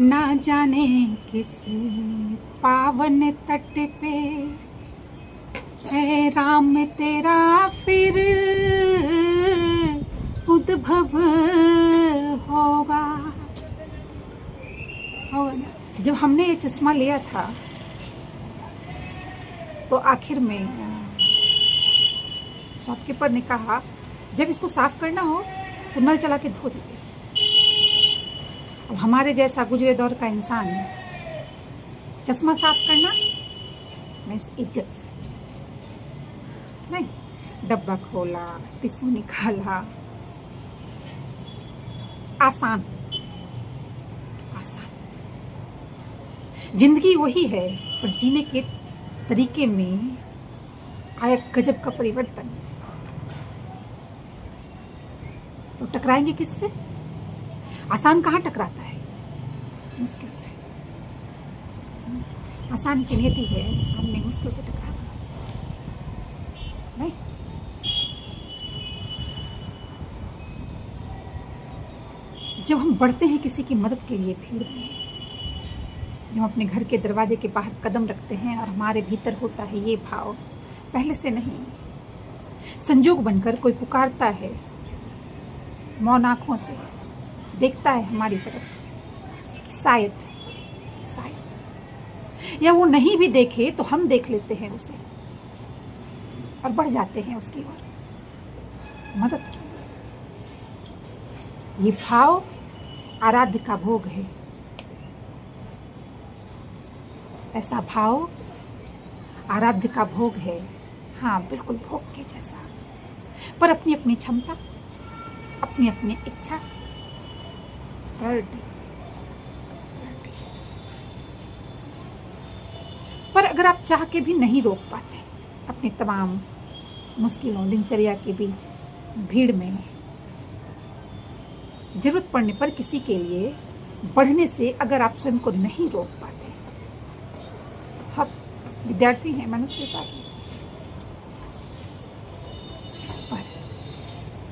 ना जाने किस पावन तट पे है राम तेरा फिर उद्भव होगा। जब हमने ये चश्मा लिया था तो आखिर में शॉपकीपर ने कहा जब इसको साफ करना हो तो नल चला के धो दीजिए। अब हमारे जैसा गुजरे दौर का इंसान चश्मा साफ करना मैं इज्जत से नहीं, डब्बा खोला, टिश्यू निकाला, आसान आसान। जिंदगी वही है पर जीने के तरीके में आया गजब का परिवर्तन। तो टकराएंगे किससे? आसान कहाँ टकराता है? मुश्किल से। आसान की नियति है सामने मुश्किल से टकराना, नहीं? जब हम बढ़ते हैं किसी की मदद के लिए भीड़ में, जब हम अपने घर के दरवाजे के बाहर कदम रखते हैं और हमारे भीतर होता है ये भाव, पहले से नहीं, संजोग बनकर कोई पुकारता है, मौन आंखों से देखता है हमारी तरफ, शायद या वो नहीं भी देखे तो हम देख लेते हैं उसे और बढ़ जाते हैं उसकी ओर मदद के लिए। ये भाव आराध्य का भोग है। ऐसा भाव आराध्य का भोग है। हाँ, बिल्कुल भोग के जैसा, पर अपनी अपनी क्षमता, अपनी अपनी इच्छा। पर अगर आप चाह के भी नहीं रोक पाते अपनी तमाम मुश्किलों दिनचर्या के बीच भीड़ में, जरूरत पड़ने पर किसी के लिए बढ़ने से अगर आप स्वयं को नहीं रोक पाते, हम विद्यार्थी हैं मनुष्यता के,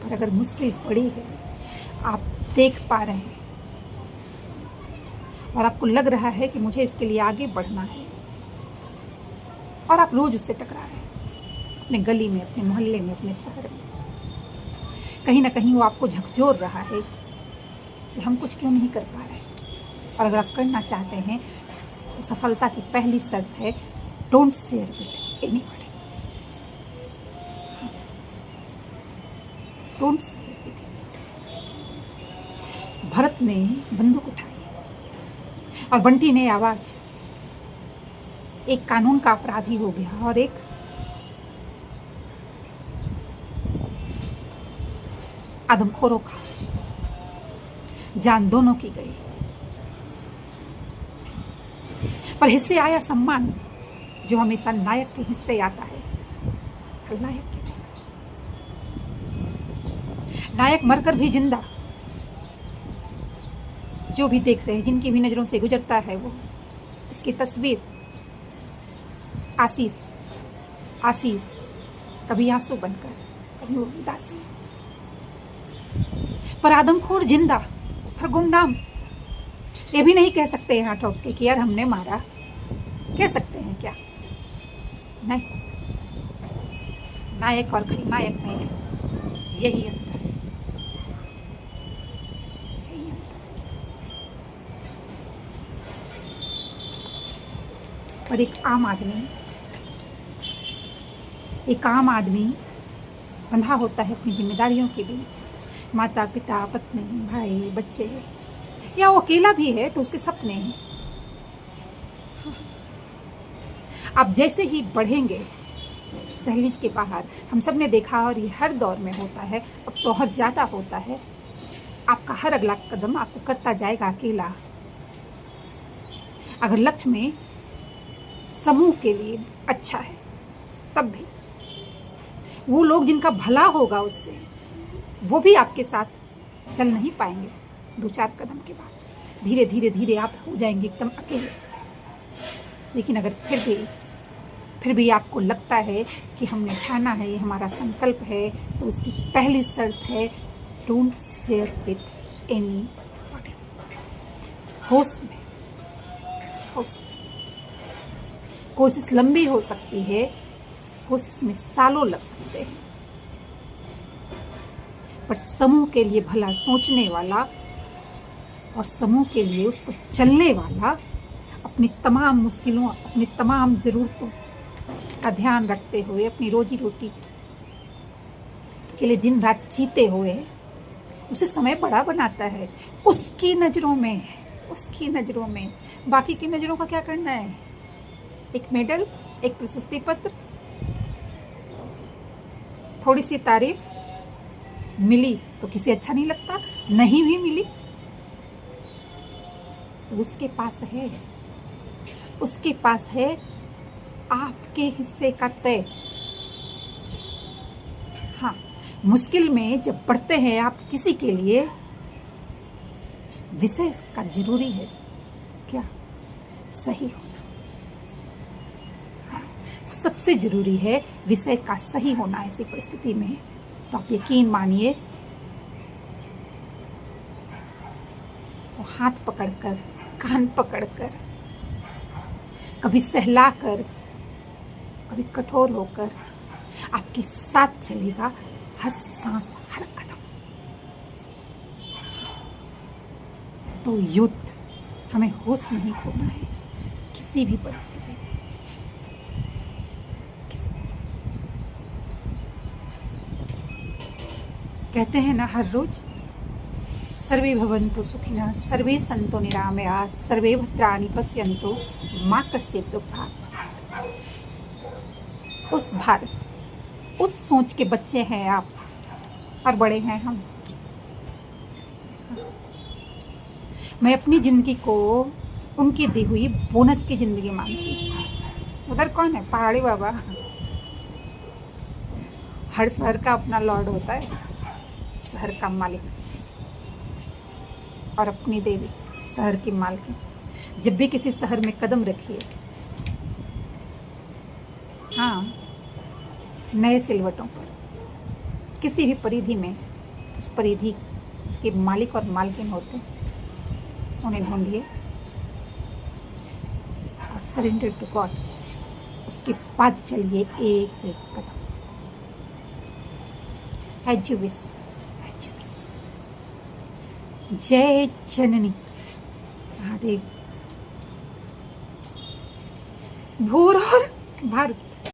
पर अगर मुश्किल बड़ी है, आप देख पा रहे हैं और आपको लग रहा है कि मुझे इसके लिए आगे बढ़ना है, और आप रोज उससे टकरा रहे हैं अपने गली में, अपने मोहल्ले में, अपने शहर में, कहीं ना कहीं वो आपको झकझोर रहा है कि हम कुछ क्यों नहीं कर पा रहे। और अगर आप करना चाहते हैं तो सफलता की पहली शर्त है don't share with anybody. Don't share with anybody. Bharat ने बंदूक उठाई और बंटी ने आवाज, एक कानून का अपराधी हो गया और एक आदमखोरों का। जान दोनों की गई, पर हिस्से आया सम्मान जो हमेशा नायक के हिस्से आता है। खलनायक के नहीं। नायक मरकर भी जिंदा, जो भी देख रहे हैं, जिनकी भी नजरों से गुजरता है, वो उसकी तस्वीर आशीष कभी आंसू बनकर, कभी वो उदासी। पर आदमखोर जिंदा, पर गुमनाम। ये भी नहीं कह सकते यहाँ ठोक के कि यार हमने मारा, कह सकते हैं क्या? नहीं, नायक और खलनायक में यही अंतर है, यही अंतर। पर एक आम आदमी बंधा होता है अपनी जिम्मेदारियों के बीच, माता पिता, पत्नी, भाई, बच्चे, या वो अकेला भी है तो उसके सपने हैं। आप जैसे ही बढ़ेंगे दहलीज के बाहर, हम सब ने देखा और ये हर दौर में होता है, अब तो और ज्यादा होता है, आपका हर अगला कदम आपको करता जाएगा अकेला। अगर लक्ष्य में समूह के लिए अच्छा है, तब भी वो लोग जिनका भला होगा उससे, वो भी आपके साथ चल नहीं पाएंगे। 2-4 कदम के बाद धीरे धीरे आप हो जाएंगे एकदम अकेले। लेकिन अगर फिर भी आपको लगता है कि हमने ठाना है, ये हमारा संकल्प है, तो उसकी पहली शर्त है डोंट शेयर विथ एनीबॉडी। होश में, होश में। कोशिश लंबी हो सकती है, कोशिश में सालों लग सकते हैं, पर समूह के लिए भला सोचने वाला और समूह के लिए उस पर चलने वाला अपनी तमाम मुश्किलों, अपनी तमाम ज़रूरतों का ध्यान रखते हुए, अपनी रोजी रोटी के लिए दिन रात जीते हुए उसे समय बड़ा बनाता है। उसकी नज़रों में, उसकी नज़रों में, बाकी की नज़रों का क्या करना है? एक मेडल, एक प्रशस्ति पत्र, थोड़ी सी तारीफ मिली तो किसी अच्छा नहीं लगता, नहीं भी मिली तो उसके पास है, उसके पास है आपके हिस्से का तय। हाँ, मुश्किल में जब पढ़ते हैं आप किसी के लिए, विषय का जरूरी है क्या? सही होना। हाँ, सबसे जरूरी है विषय का सही होना ऐसी परिस्थिति में। तो आप यकीन मानिए, वो हाथ पकड़कर, कान पकड़कर, कभी सहलाकर, कभी कठोर होकर आपके साथ चलेगा, हर सांस, हर कदम। तो युद्ध हमें होश नहीं खोना है किसी भी परिस्थिति में, कहते हैं ना हर रोज, सर्वे भवन्तु सुखिनः, सर्वे सन्तु निरामयाः, सर्वे भद्राणि पश्यन्तु मा कश्चित् दुःखात्। उस भारत, उस सोच के बच्चे हैं आप और बड़े हैं हम। मैं अपनी जिंदगी को उनकी दी हुई बोनस की जिंदगी मानती हूँ। उधर कौन है? पहाड़ी बाबा। हर शहर का अपना लॉर्ड होता है, शहर का मालिक, और अपनी देवी शहर की मालकिन। जब भी किसी शहर में कदम रखिए, हाँ, नए सिलवटों पर, किसी भी परिधि में उस परिधि के मालिक और मालकिन होते हैं, उन्हें ढूंढिए और सरेंडर टू गॉड, उसके बाद चलिए एक एक कदम। As you wish, as you wish. जय जननी महादेव। भूर और भारत।